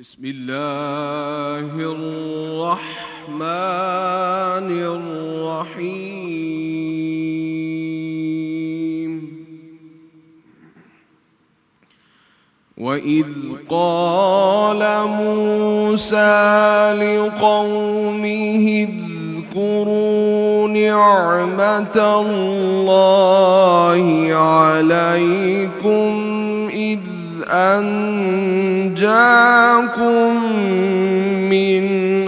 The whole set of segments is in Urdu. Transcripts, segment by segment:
بسم الله الرحمن الرحيم وإذ قال موسى لقومه اذكروا نعمة الله عليكم إذ أنجاكم من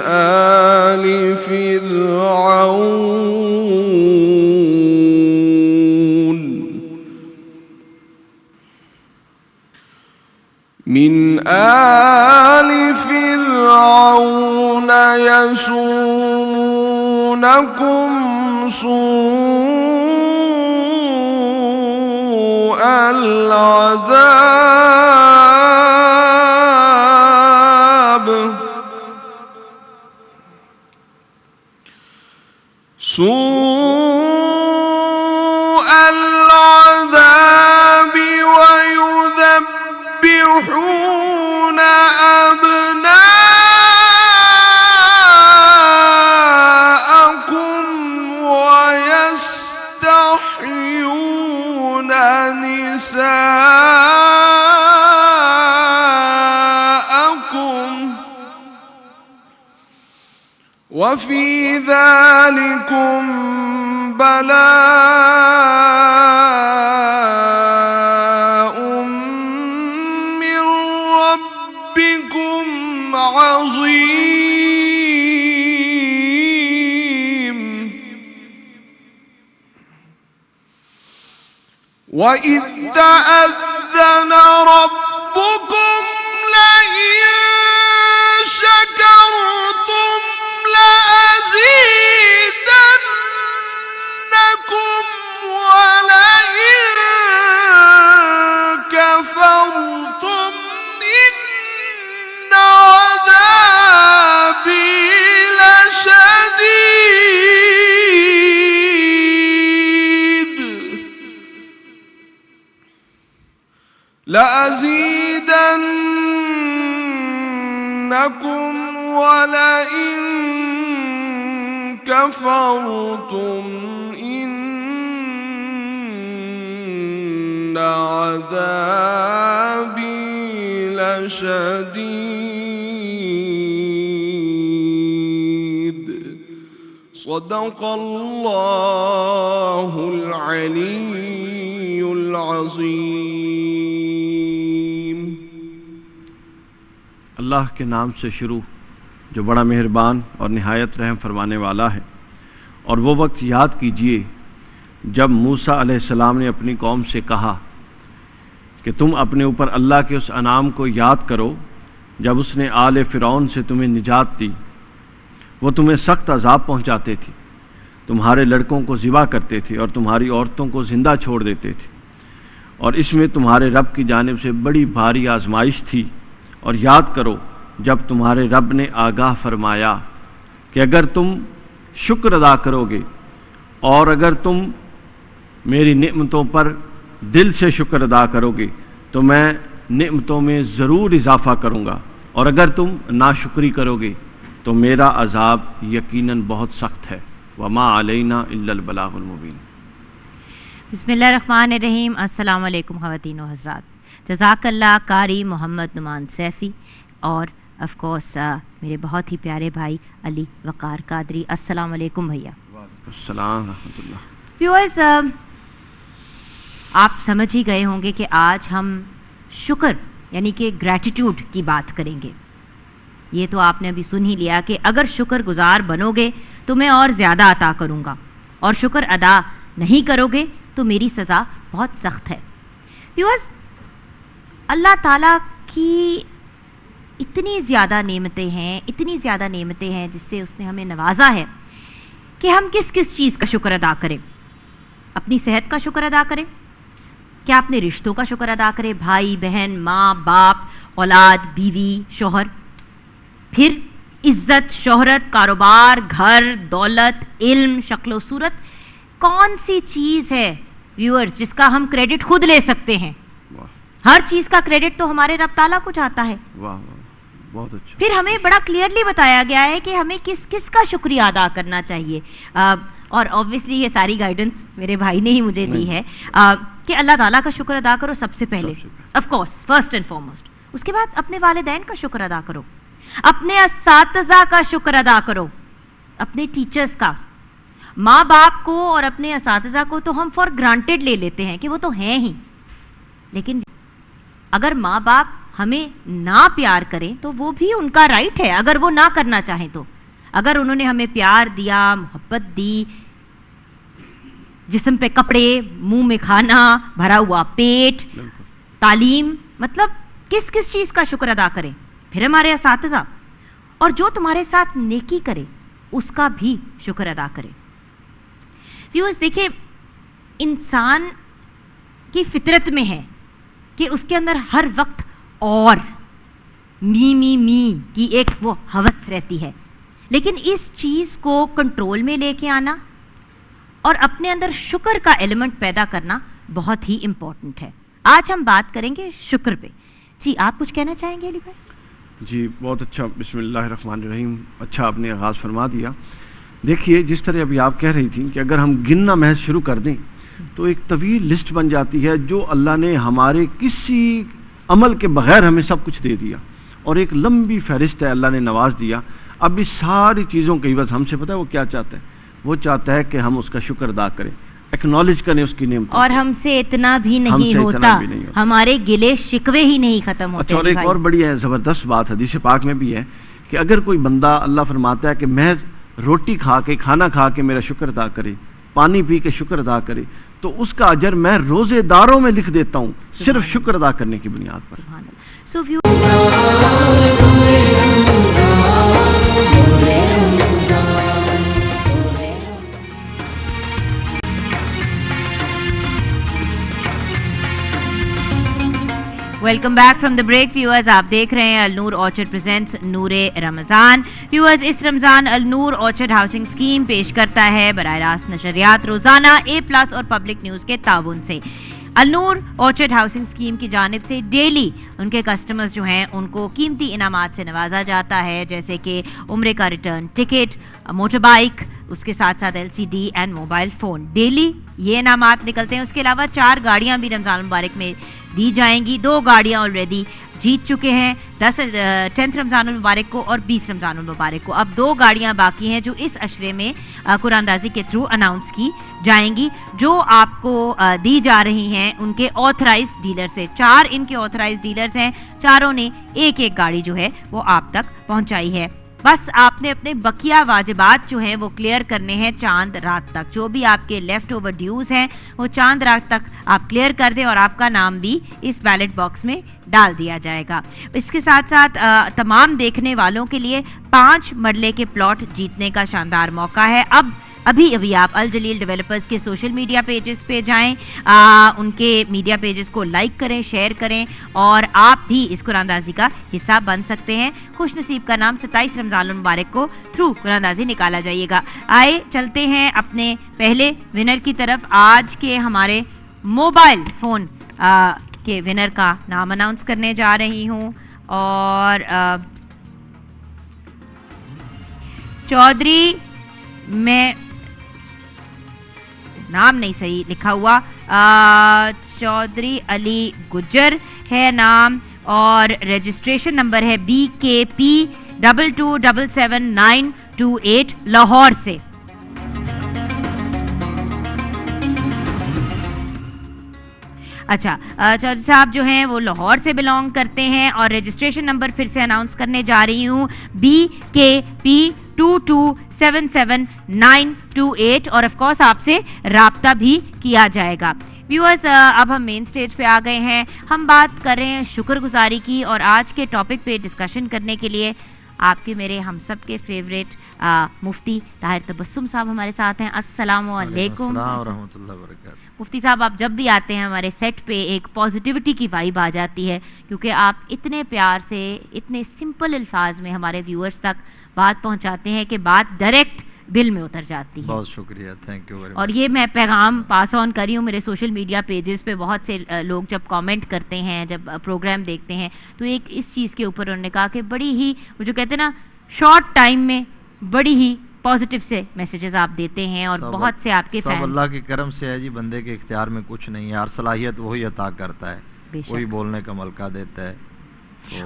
آل فرعون يسومونكم سوء العذاب ويذبحون أبناءكم ويستحيون نساءكم وفي ذلكم بلاء من ربكم عظيم وإذ تأذن ربكم لئن شكرتم لأزيدنكم ولئن كفرتم إن عذابي لشديد لأزيدنكم ولئن كفرتم إن عذابي لشديد صدق الله العلي العظيم۔ اللہ کے نام سے شروع جو بڑا مہربان اور نہایت رحم فرمانے والا ہے۔ اور وہ وقت یاد کیجئے جب موسیٰ علیہ السلام نے اپنی قوم سے کہا کہ تم اپنے اوپر اللہ کے اس انعام کو یاد کرو جب اس نے آل فرعون سے تمہیں نجات دی۔ وہ تمہیں سخت عذاب پہنچاتے تھے، تمہارے لڑکوں کو ذبح کرتے تھے اور تمہاری عورتوں کو زندہ چھوڑ دیتے تھے، اور اس میں تمہارے رب کی جانب سے بڑی بھاری آزمائش تھی۔ اور یاد کرو جب تمہارے رب نے آگاہ فرمایا کہ اگر تم شکر ادا کرو گے اور اگر تم میری نعمتوں پر دل سے شکر ادا کرو گے تو میں نعمتوں میں ضرور اضافہ کروں گا، اور اگر تم ناشکری کرو گے تو میرا عذاب یقیناً بہت سخت ہے۔ وما علینا الا البلاغ المبین۔ بسم اللہ الرحمن الرحیم۔ السلام علیکم خواتین و حضرات۔ جزاک اللہ قاری محمد نعمان سیفی اور آف کورس میرے بہت ہی پیارے بھائی علی وقار قادری۔ السلام علیکم بھیا۔ وعلیکم السلام ورحمۃ اللہ۔ ویورز، آپ سمجھ ہی گئے ہوں گے کہ آج ہم شکر یعنی کہ گریٹیٹیوڈ کی بات کریں گے۔ یہ تو آپ نے ابھی سن ہی لیا کہ اگر شکر گزار بنو گے تو میں اور زیادہ عطا کروں گا، اور شکر ادا نہیں کرو گے تو میری سزا بہت سخت ہے۔ ویورز، اللہ تعالیٰ کی اتنی زیادہ نعمتیں ہیں جس سے اس نے ہمیں نوازا ہے کہ ہم کس کس چیز کا شکر ادا کریں۔ اپنی صحت کا شکر ادا کریں، کیا اپنے رشتوں کا شکر ادا کریں، بھائی بہن، ماں باپ، اولاد، بیوی، شوہر، پھر عزت، شہرت، کاروبار، گھر، دولت، علم، شکل و صورت۔ کون سی چیز ہے ویورز جس کا ہم کریڈٹ خود لے سکتے ہیں؟ ہر چیز کا کریڈٹ تو ہمارے رب تعالیٰ کو جاتا ہے۔ بہت اچھا. پھر ہمیں بڑا کلیئرلی بتایا گیا ہے کہ ہمیں کس کس کا شکریہ ادا کرنا چاہیے. اور آبویسلی یہ ساری گائیڈنس میرے بھائی نے ہی مجھے دی ہے کہ اللہ تعالیٰ کا شکر ادا کرو سب سے پہلے, of course first and foremost. اس کے بعد اپنے والدین کا شکر ادا کرو, اپنے اساتذہ کا شکر ادا کرو, اپنے ٹیچرز کا. ماں باپ کو اور اپنے اساتذہ کو تو ہم فار گرانٹیڈ لے لیتے ہیں کہ وہ تو ہیں ہی, لیکن اگر ماں باپ ہمیں نہ پیار کریں تو وہ بھی ان کا رائٹ ہے اگر وہ نہ کرنا چاہیں تو. اگر انہوں نے ہمیں پیار دیا, محبت دی, جسم پہ کپڑے, منہ میں کھانا, بھرا ہوا پیٹ, تعلیم, مطلب کس کس چیز کا شکر ادا کریں. پھر ہمارے اساتذہ, اور جو تمہارے ساتھ نیکی کرے اس کا بھی شکر ادا کرے. ویورز دیکھیں, انسان کی فطرت میں ہے کہ اس کے اندر ہر وقت اور می کی ایک وہ ہوس رہتی ہے, لیکن اس چیز کو کنٹرول میں لے کے آنا اور اپنے اندر شکر کا ایلیمنٹ پیدا کرنا بہت ہی امپورٹنٹ ہے. آج ہم بات کریں گے شکر پہ. جی آپ کچھ کہنا چاہیں گے علی بھائی؟ جی بہت اچھا, بسم اللہ الرحمن الرحیم. اچھا آپ نے آغاز فرما دیا. دیکھیے جس طرح ابھی آپ کہہ رہی تھیں کہ اگر ہم گننا محض شروع کر دیں تو ایک طویل لسٹ بن جاتی ہے جو اللہ نے ہمارے کسی عمل کے بغیر ہمیں سب کچھ دے دیا, اور ایک لمبی فہرست ہے اللہ نے نواز دیا. اب اس ساری چیزوں کے عوض ہم سے پتہ ہے وہ کیا چاہتا ہے؟ وہ چاہتا ہے کہ ہم اس کا شکر ادا کریں, ایکنالج کریں اس کی نعمتوں. اور ہم سے اتنا بھی نہیں ہوتا, ہمارے گلے شکوے ہی نہیں ختم ہوتے. اچھا, اور ایک اور بڑی زبردست بات حدیث پاک میں بھی ہے کہ اگر کوئی بندہ, اللہ فرماتا ہے کہ محض روٹی کھا کے, کھانا کھا کے میرا شکر ادا کرے, پانی پی کے شکر ادا کرے, تو اس کا اجر میں روزے داروں میں لکھ دیتا ہوں صرف شکر ادا کرنے کی بنیاد پر. Welcome back from the break. Viewers آپ دیکھ رہے ہیں Al-Noor orchard presents Noor Ramzan. Viewers اس Ramzan Al-Noor orchard housing scheme پیش کرتا ہے براہ راست نشریات روزانہ A+ اور پبلک نیوز کے تعاون سے. النور آرچرڈ ہاؤسنگ اسکیم کی جانب سے ڈیلی ان کے کسٹمرز جو ہیں ان کو قیمتی انعامات سے نوازا جاتا ہے, جیسے کہ عمرے کا ریٹرن ٹکٹ, موٹر بائک, اس کے ساتھ ساتھ LCD and mobile phone. Daily یہ انعامات نکلتے ہیں. اس کے علاوہ 4 گاڑیاں بھی رمضان المبارک میں دی جائیں گی. 2 گاڑیاں آلریڈی جیت چکے ہیں, 10 رمضان المبارک کو اور 20 رمضان المبارک کو. اب 2 گاڑیاں باقی ہیں جو اس عشرے میں قرآن اندازی کے تھرو اناؤنس کی جائیں گی, جو آپ کو دی جا رہی ہیں ان کے آتھرائزڈ ڈیلر سے. 4 ان کے آتھرائزڈ ڈیلرز ہیں, چاروں نے ایک گاڑی جو ہے وہ آپ تک پہنچائی ہے. بس آپ نے اپنے بقیہ واجبات جو ہیں وہ کلیئر کرنے ہیں چاند رات تک. جو بھی آپ کے لیفٹ اوور ڈیوز ہیں وہ چاند رات تک آپ کلیئر کر دیں اور آپ کا نام بھی اس بیلٹ باکس میں ڈال دیا جائے گا. اس کے ساتھ ساتھ تمام دیکھنے والوں کے لیے 5 مرلے کے پلاٹ جیتنے کا شاندار موقع ہے. ابھی آپ الجلیل ڈیولپرز کے سوشل میڈیا پیجز پہ جائیں, ان کے میڈیا پیجز کو لائک کریں, شیئر کریں, اور آپ بھی اس قرآن اندازی کا حصہ بن سکتے ہیں. خوش نصیب کا نام 27 رمضان المبارک کو تھرو قرآن اندازی نکالا جائیے گا. آئے چلتے ہیں اپنے پہلے ونر کی طرف. آج کے ہمارے موبائل فون کے ونر کا نام اناؤنس کرنے جا رہی ہوں, اور چودھری میں نام نہیں صحیح لکھا ہوا, چودھری علی گجر ہے نام, اور رجسٹریشن نمبر ہے BKP 22777928 لاہور سے. اچھا, چودھری صاحب جو ہیں وہ لاہور سے بلانگ کرتے ہیں, اور رجسٹریشن نمبر پھر سے اناؤنس کرنے جا رہی ہوں BKP 22777928, اور آف کورس آپ سے رابطہ بھی کیا جائے گا. ویورز اب ہم مین سٹیج پہ آ گئے ہیں. ہم بات کر رہے ہیں شکر گزاری کی, اور آج کے ٹاپک پہ ڈسکشن کرنے کے لیے آپ کے میرے ہم سب کے فیوریٹ مفتی طاہر تبسم صاحب ہمارے ساتھ ہیں. السلام علیکم ورحمۃ اللہ وبرکاتہ. مفتی صاحب, آپ جب بھی آتے ہیں ہمارے سیٹ پہ ایک پازیٹیوٹی کی وائب آ جاتی ہے, کیونکہ آپ اتنے پیار سے, اتنے سمپل الفاظ میں ہمارے ویورز تک بات پہنچاتے ہیں کہ بات ڈائریکٹ دل میں اتر جاتی ہے. بہت شکریہ, تھینک یو ویری مچ. اور یہ میں پیغام پاس آن کر رہی ہوں میرے سوشل میڈیا پیجز پہ. بہت سے لوگ جب کامنٹ کرتے ہیں, جب پروگرام دیکھتے ہیں, تو ایک اس چیز کے اوپر انہوں نے کہا کہ بڑی ہی وہ جو کہتے ہیں نا شارٹ ٹائم میں بڑی ہی پازیٹیو سے میسیجز آپ دیتے ہیں, اور بہت سے آپ کے سب فینس. اللہ کے کرم سے ہے جی, بندے کے اختیار میں کچھ نہیں ہے, ہر صلاحیت وہی عطا کرتا ہے, وہی بولنے کا موقع دیتا ہے.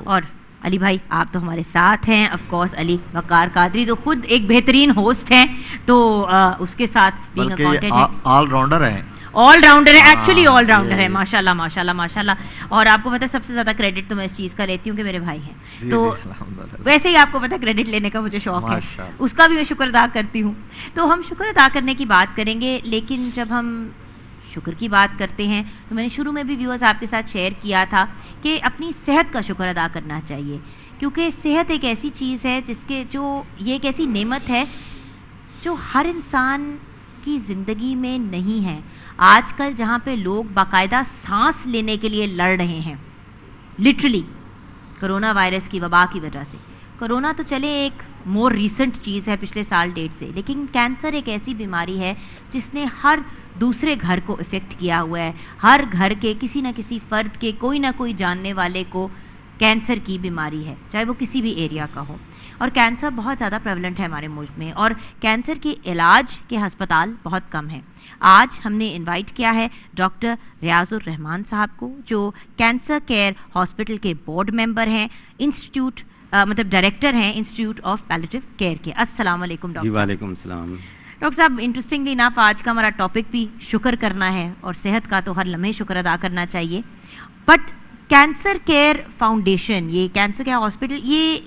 اور علی بھائی آپ تو ہمارے ساتھ ہیں آف کورس. علی وقار قادری تو خود ایک بہترین ہوسٹ ہیں, تو اس کے ساتھ being a content all rounder ہیں, آل راؤنڈر ہے, ایکچولی آل راؤنڈر ہے, ماشاء اللہ ماشاء اللہ ماشاء اللہ. اور آپ کو پتہ ہے سب سے زیادہ کریڈٹ تو میں اس چیز کا لیتی ہوں کہ میرے بھائی ہیں, تو ویسے ہی آپ کو پتہ ہے کریڈٹ لینے کا مجھے شوق ہے, اس کا بھی میں شکر ادا کرتی ہوں. تو ہم شکر ادا کرنے کی بات کریں گے, لیکن جب ہم شکر کی بات کرتے ہیں تو میں نے شروع میں بھی ویورز آپ کے ساتھ شیئر کیا تھا کہ اپنی صحت کا شکر ادا کرنا چاہیے, کیونکہ صحت ایک ایسی چیز ہے جس کے یہ ایک ایسی نعمت ہے جو ہر انسان کی زندگی میں نہیں ہے. آج کل جہاں پہ لوگ باقاعدہ سانس لینے کے لیے لڑ رہے ہیں لٹرلی کرونا وائرس کی وبا کی وجہ سے. کرونا تو چلے ایک مور ریسنٹ چیز ہے پچھلے سال ڈیٹ سے, لیکن کینسر ایک ایسی بیماری ہے جس نے ہر دوسرے گھر کو افیکٹ کیا ہوا ہے. ہر گھر کے کسی نہ کسی فرد کے کوئی نہ کوئی جاننے والے کو کینسر کی بیماری ہے, چاہے وہ کسی بھی ایریا کا ہو. اور کینسر بہت زیادہ پریولنٹ ہے ہمارے ملک میں, اور کینسر کے علاج کے ہسپتال بہت کم ہیں. آج ہم نے انوائٹ کیا ہے ڈاکٹر ریاض الرحمان صاحب کو, جو کینسر کیئر ہاسپٹل کے بورڈ ممبر ہیں, انسٹیٹیوٹ مطلب ڈائریکٹر ہیں انسٹیٹیوٹ آف پیلیٹیو کیئر کے. السلام علیکم ڈاکٹر. جی وعلیکم السلام. ڈاکٹر صاحب, انٹرسٹنگلی انف آج کا ہمارا ٹاپک بھی شکر کرنا ہے, اور صحت کا تو ہر لمحے شکر ادا کرنا چاہیے. بٹ کینسر کیئر فاؤنڈیشن, یہ کینسر کیئر ہاسپٹل, یہ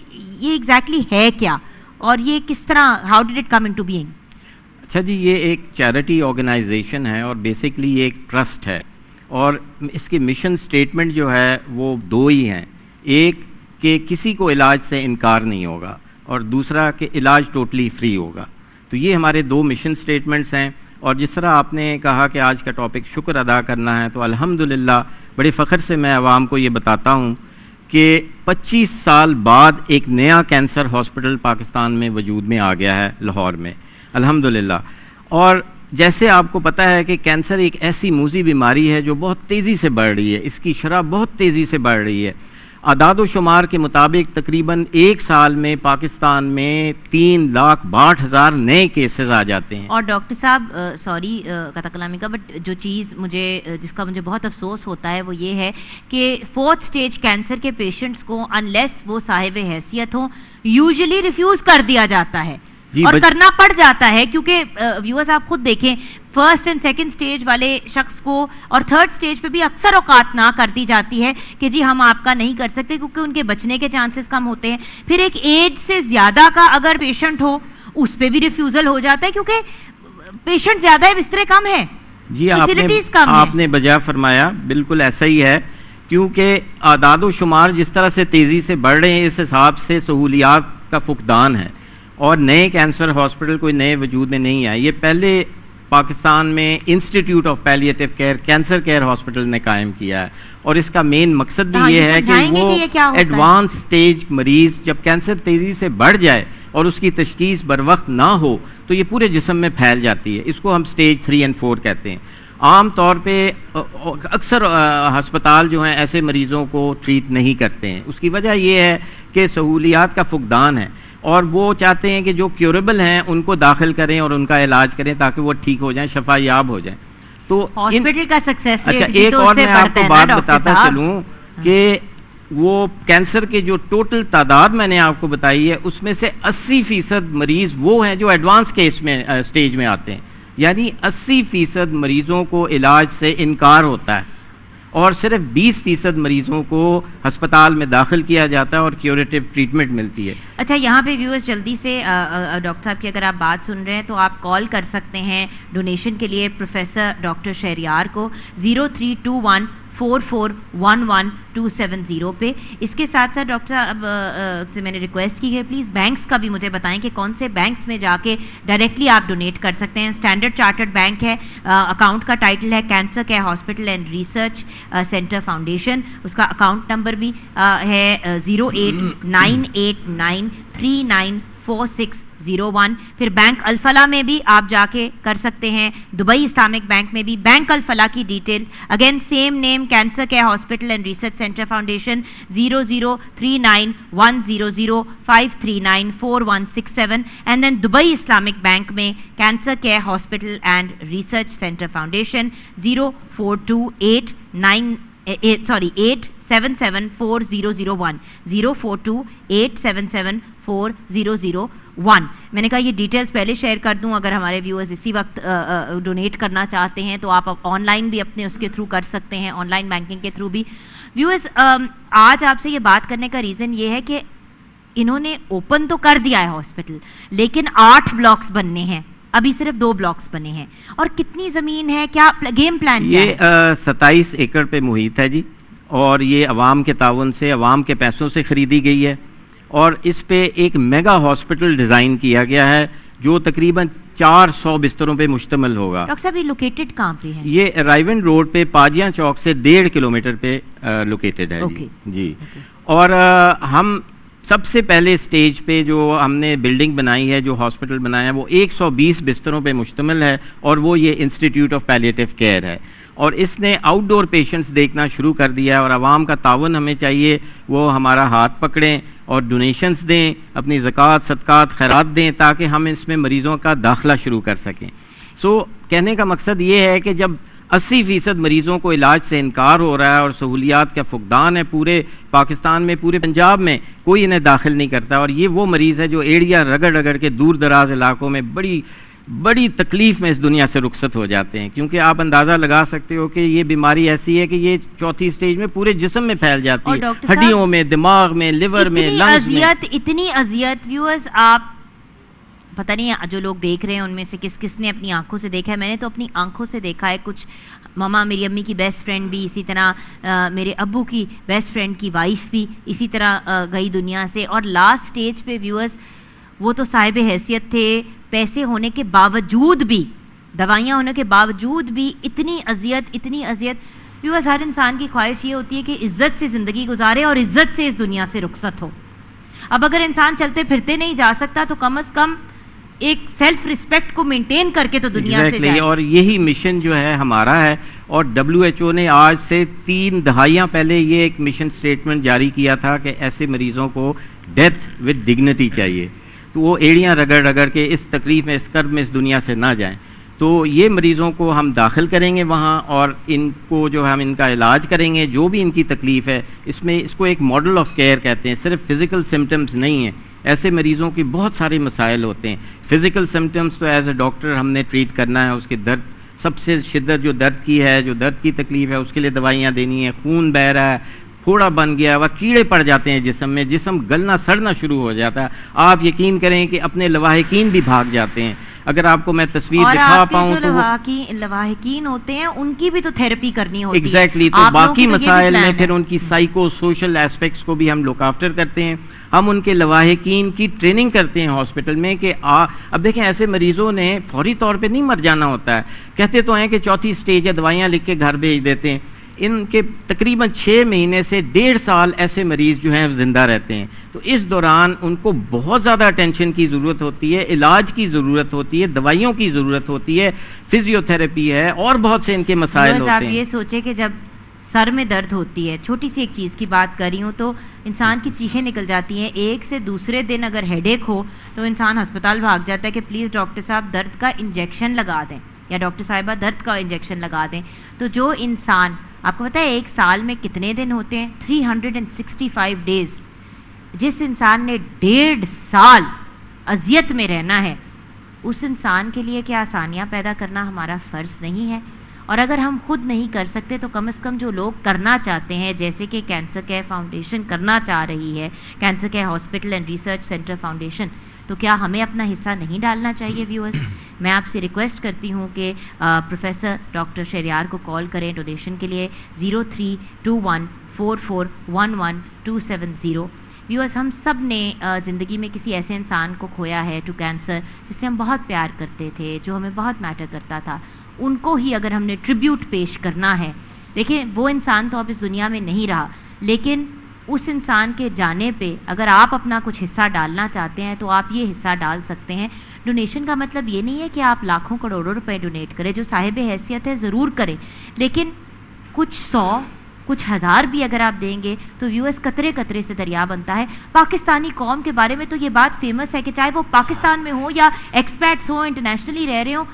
ایگزیکٹلی ہے کیا, اور یہ کس طرح, how did it come into being? اچھا جی, یہ ایک چیریٹی آرگنائزیشن ہے اور بیسکلی یہ ایک ٹرسٹ ہے, اور اس کی مشن سٹیٹمنٹ جو ہے وہ دو ہی ہیں. ایک کہ کسی کو علاج سے انکار نہیں ہوگا, اور دوسرا کہ علاج ٹوٹلی فری ہوگا. تو یہ ہمارے دو مشن سٹیٹمنٹس ہیں. اور جس طرح آپ نے کہا کہ آج کا ٹاپک شکر ادا کرنا ہے, تو الحمدللہ بڑے فخر سے میں عوام کو یہ بتاتا ہوں کہ 25 سال بعد ایک نیا کینسر ہاسپٹل پاکستان میں وجود میں آ گیا ہے لاہور میں الحمدللہ. اور جیسے آپ کو پتہ ہے کہ کینسر ایک ایسی موذی بیماری ہے جو بہت تیزی سے بڑھ رہی ہے, اس کی شرح بہت تیزی سے بڑھ رہی ہے. اعداد و شمار کے مطابق تقریباً ایک سال میں پاکستان میں 3,62,000 نئے کیسز آ جاتے ہیں. اور ڈاکٹر صاحب سوری قطع کلامی کا, بٹ جو چیز جس کا مجھے بہت افسوس ہوتا ہے وہ یہ ہے کہ 4th سٹیج کینسر کے پیشنٹس کو انلیس وہ صاحب حیثیت ہوں یوزلی ریفیوز کر دیا جاتا ہے, اور کرنا پڑ جاتا ہے, کیونکہ ویورز آپ خود دیکھیں 1st and 2nd سٹیج والے شخص کو اور 3rd سٹیج پہ بھی اکثر اوقات نہ کر دی جاتی ہے کہ جی ہم آپ کا نہیں کر سکتے, کیونکہ ان کے بچنے کے چانسز کم ہوتے ہیں. پھر ایک ایج سے زیادہ کا اگر پیشنٹ ہو اس پہ بھی ریفیوزل ہو جاتا ہے, کیونکہ پیشنٹ زیادہ ہے, بسترے کم ہیں, جی آپ نے بجا فرمایا, بالکل ایسا ہی ہے. کیونکہ اعداد و شمار جس طرح سے تیزی سے بڑھ رہے ہیں اس حساب سے سہولیات کا فقدان ہے, اور نئے کینسر ہاسپٹل کوئی نئے وجود میں نہیں آئے. یہ پہلے پاکستان میں institute of palliative care cancer care hospital نے قائم کیا ہے, اور اس کا مین مقصد بھی یہ ہے کہ وہ ایڈوانس سٹیج مریض جب کینسر تیزی سے بڑھ جائے اور اس کی تشخیص بر وقت نہ ہو تو یہ پورے جسم میں پھیل جاتی ہے. اس کو ہم سٹیج 3 اور 4 کہتے ہیں. عام طور پہ اکثر ہسپتال جو ہیں ایسے مریضوں کو ٹریٹ نہیں کرتے ہیں. اس کی وجہ یہ ہے کہ سہولیات کا فقدان ہے, اور وہ چاہتے ہیں کہ جو کیوریبل ہیں ان کو داخل کریں اور ان کا علاج کریں تاکہ وہ ٹھیک ہو جائیں, شفا یاب ہو جائیں. تو ہاسپٹل کا سکسیس ریٹ, اچھا ایک اور میں آپ کو بات بتاتا چلوں کہ وہ کینسر کے جو ٹوٹل تعداد میں نے آپ کو بتائی ہے اس میں سے 80% مریض وہ ہیں جو ایڈوانس کیس میں سٹیج میں آتے ہیں, یعنی 80% مریضوں کو علاج سے انکار ہوتا ہے, اور صرف 20% مریضوں کو ہسپتال میں داخل کیا جاتا ہے اور کیوریٹیو ٹریٹمنٹ ملتی ہے. اچھا یہاں پہ ویورز جلدی سے ڈاکٹر صاحب کی اگر آپ بات سن رہے ہیں تو آپ کال کر سکتے ہیں ڈونیشن کے لیے پروفیسر ڈاکٹر شہریار کو 03214411 پہ. اس کے ساتھ ساتھ ڈاکٹر صاحب سے میں نے ریکویسٹ کی ہے پلیز بینکس کا بھی مجھے بتائیں کہ کون سے بینکس میں جا کے ڈائریکٹلی آپ ڈونیٹ کر سکتے ہیں. اسٹینڈرڈ چارٹرڈ بینک ہے, اکاؤنٹ کا ٹائٹل ہے cancer care hospital and research centre foundation, اس کا اکاؤنٹ نمبر بھی ہے 0898939 4601. پھر بینک الفلاح میں بھی آپ جا کے کر سکتے ہیں, دبئی اسلامک بینک میں بھی. بینک الفلاح کی detail again same name, cancer care hospital and research centre foundation, 00391005394167. And then Dubai Islamic bank میں cancer care hospital and research centre foundation, 04287740001, 04287740001. میں نے کہا یہ ڈیٹیلز پہلے شیئر کر دوں, اگر ہمارے ویورز اسی وقت ڈونیٹ کرنا چاہتے ہیں تو آپ آن لائن بھی اپنے اس کے تھرو کر سکتے ہیں, آن لائن بینکنگ کے تھرو بھی. ویورز آج آپ سے یہ بات کرنے کا ریزن یہ ہے کہ انہوں نے اوپن تو کر دیا ہے ہاسپٹل, لیکن 8 بلاکس بننے ہیں, ابھی صرف 2 بلاکس بنے ہیں. اور کتنی زمین ہے, کیا گیم پلان کیا ہے؟ یہ 27 ایکڑ پہ محیط ہے جی, اور یہ عوام کے تعاون سے, عوام کے پیسوں سے خریدی گئی ہے, اور اس پہ ایک میگا ہاسپٹل ڈیزائن کیا گیا ہے جو تقریباً 400 بستروں پہ مشتمل ہوگا. ڈاکٹر صاحب یہ لوکیٹڈ کہاں پہ ہے؟ یہ رائیون روڈ پہ پاجیاں چوک سے 1.5 کلومیٹر پہ لوکیٹڈ ہے جی. اور ہم سب سے پہلے سٹیج پہ جو ہم نے بلڈنگ بنائی ہے, جو ہاسپٹل بنایا ہے, وہ 120 بستروں پہ مشتمل ہے, اور وہ یہ انسٹیٹیوٹ آف پیلیٹیو کیئر ہے. اور اس نے آؤٹ ڈور پیشنٹس دیکھنا شروع کر دیا ہے, اور عوام کا تعاون ہمیں چاہیے, وہ ہمارا ہاتھ پکڑیں اور ڈونیشنز دیں, اپنی زکوٰۃ, صدقات, خیرات دیں, تاکہ ہم اس میں مریضوں کا داخلہ شروع کر سکیں. کہنے کا مقصد یہ ہے کہ جب 80% مریضوں کو علاج سے انکار ہو رہا ہے اور سہولیات کا فقدان ہے پورے پاکستان میں, پورے پنجاب میں کوئی انہیں داخل نہیں کرتا, اور یہ وہ مریض ہے جو ایڑیاں رگڑ رگڑ کے دور دراز علاقوں میں بڑی تکلیف میں اس دنیا سے رخصت ہو جاتے ہیں. کیونکہ آپ اندازہ لگا سکتے ہو کہ یہ بیماری ایسی ہے کہ یہ 4تھی سٹیج میں پورے جسم میں پھیل جاتی ہے, ہڈیوں میں, دماغ میں, لیور میں, لنگز میں. اتنی اذیت ویورز, آپ پتہ نہیں جو لوگ دیکھ رہے ہیں ان میں سے کس کس نے اپنی آنکھوں سے دیکھا ہے. میں نے تو اپنی آنکھوں سے دیکھا ہے. کچھ ماما, میری امی کی بیسٹ فرینڈ بھی اسی طرح, میرے ابو کی بیسٹ فرینڈ کی وائف بھی اسی طرح گئی دنیا سے. اور لاسٹ سٹیج پہ ویورز وہ تو صاحب حیثیت تھے, پیسے ہونے کے باوجود بھی, دوائیاں ہونے کے باوجود بھی اتنی اذیت. ویورز ہر انسان کی خواہش یہ ہوتی ہے کہ عزت سے زندگی گزارے اور عزت سے اس دنیا سے رخصت ہو. اب اگر انسان چلتے پھرتے نہیں جا سکتا تو کم از کم ایک سیلف ریسپیکٹ کو مینٹین کر کے تو دنیا سے جائے. اور یہی مشن جو ہے ہمارا ہے, اور WHO نے آج سے 3 دہائیاں پہلے یہ ایک مشن سٹیٹمنٹ جاری کیا تھا کہ ایسے مریضوں کو ڈیتھ ود ڈگنیٹی چاہیے, تو وہ ایڑیاں رگڑ رگڑ کے اس تکلیف میں, اس کرب میں اس دنیا سے نہ جائیں. تو یہ مریضوں کو ہم داخل کریں گے وہاں, اور ان کو جو ہم ان کا علاج کریں گے, جو بھی ان کی تکلیف ہے. اس کو ایک ماڈل آف کیئر کہتے ہیں, صرف فزیکل سمٹمز نہیں ہیں. ایسے مریضوں کے بہت سارے مسائل ہوتے ہیں. فزیکل سمٹمز تو ایز اے ڈاکٹر ہم نے ٹریٹ کرنا ہے, اس کے درد, سب سے شدت جو درد کی ہے, جو درد کی تکلیف ہے, اس کے لیے دوائیاں دینی ہیں. خون بہہ رہا ہے, پھوڑا بن گیا, وہ کیڑے پڑ جاتے ہیں جسم میں, جسم گلنا سڑنا شروع ہو جاتا ہے. آپ یقین کریں کہ اپنے لواحقین بھی بھاگ جاتے ہیں. اگر آپ کو میں تصویر دکھا پاؤں تو لواحقین ہوتے ہیں, ان کی بھی تو تھیراپی کرنی ہوتی ہے. ایگزیکٹلی. تو باقی مسائل میں پھر ان کی سائیکو سوشل ایسپیکٹس کو بھی ہم لک آفٹر کرتے ہیں. ہم ان کے لواحقین کی ٹریننگ کرتے ہیں ہاسپٹل میں کہ اب دیکھیں ایسے مریضوں نے فوری طور پہ نہیں مر جانا ہوتا ہے. کہتے تو ہیں کہ 4تھی سٹیج ہے, دوائیاں لکھ کے گھر بھیج دیتے ہیں. ان کے تقریباً 6 مہینے سے 1.5 سال ایسے مریض جو ہیں زندہ رہتے ہیں. تو اس دوران ان کو بہت زیادہ اٹینشن کی ضرورت ہوتی ہے, علاج کی ضرورت ہوتی ہے, دوائیوں کی ضرورت ہوتی ہے, فزیو تھراپی ہے, اور بہت سے ان کے مسائل ہوتے ہیں. آپ یہ سوچیں کہ جب سر میں درد ہوتی ہے, چھوٹی سی ایک چیز کی بات کر رہی ہوں, تو انسان کی چیخیں نکل جاتی ہیں. ایک سے دوسرے دن اگر ہیڈ ایک ہو تو انسان ہسپتال بھاگ جاتا ہے کہ پلیز ڈاکٹر صاحب درد کا انجیکشن لگا دیں, یا ڈاکٹر صاحبہ درد کا انجیکشن لگا دیں. تو جو انسان, آپ کو پتہ ہے ایک سال میں کتنے دن ہوتے ہیں؟ 365 ڈیز. جس انسان نے 1.5 سال اذیت میں رہنا ہے, اس انسان کے لیے کیا آسانیاں پیدا کرنا ہمارا فرض نہیں ہے؟ اور اگر ہم خود نہیں کر سکتے تو کم از کم جو لوگ کرنا چاہتے ہیں, جیسے کہ کینسر کیئر فاؤنڈیشن کرنا چاہ رہی ہے, cancer care hospital and research centre foundation, تو کیا ہمیں اپنا حصہ نہیں ڈالنا چاہیے؟ ویورز, میں آپ سے ریکویسٹ کرتی ہوں کہ پروفیسر ڈاکٹر شہریار کو کال کریں ڈونیشن کے لیے 03214411 ویورز, ہم سب نے زندگی میں کسی ایسے انسان کو کھویا ہے ٹو کینسر, جس سے ہم بہت پیار کرتے تھے, جو ہمیں بہت میٹر کرتا تھا. ان کو ہی اگر ہم نے ٹریبیوٹ پیش کرنا ہے, دیکھیں وہ انسان تو اب اس دنیا میں نہیں رہا, لیکن اس انسان کے جانے پہ اگر آپ اپنا کچھ حصہ ڈالنا چاہتے ہیں تو آپ یہ حصہ ڈال سکتے ہیں. ڈونیشن کا مطلب یہ نہیں ہے کہ آپ لاکھوں کروڑوں روپے ڈونیٹ کریں, جو صاحب حیثیت ہے ضرور کریں, لیکن کچھ 100 کچھ 1000 بھی اگر آپ دیں گے تو ویورز قطرے قطرے سے دریا بنتا ہے. پاکستانی قوم کے بارے میں تو یہ بات فیمس ہے کہ چاہے وہ پاکستان میں ہوں یا ایکسپیٹس ہوں, انٹرنیشنلی رہ رہے ہوں,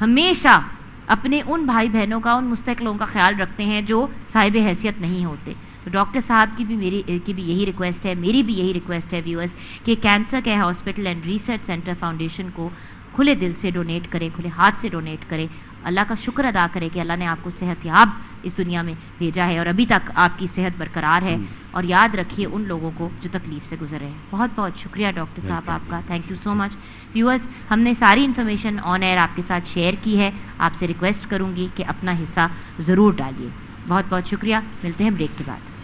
ہمیشہ اپنے ان بھائی بہنوں کا, ان مستحق لوگوں کا خیال رکھتے ہیں جو صاحب حیثیت نہیں ہوتے. تو ڈاکٹر صاحب کی بھی یہی ریکویسٹ ہے, میری بھی یہی ریکویسٹ ہے ویورز, کہ cancer care hospital and research centre foundation کو کھلے دل سے ڈونیٹ کریں, کھلے ہاتھ سے ڈونیٹ کریں. اللہ کا شکر ادا کرے کہ اللہ نے آپ کو صحت یاب اس دنیا میں بھیجا ہے اور ابھی تک آپ کی صحت برقرار ہے. اور یاد رکھیے ان لوگوں کو جو تکلیف سے گزرے ہیں. بہت بہت شکریہ ڈاکٹر صاحب آپ کا, thank you so much. Viewers, ہم نے ساری انفارمیشن آن ایئر آپ کے ساتھ شیئر کی ہے. آپ سے ریکویسٹ کروں گی کہ اپنا حصہ ضرور ڈالیے. بہت بہت شکریہ, ملتے ہیں بریک کے بعد.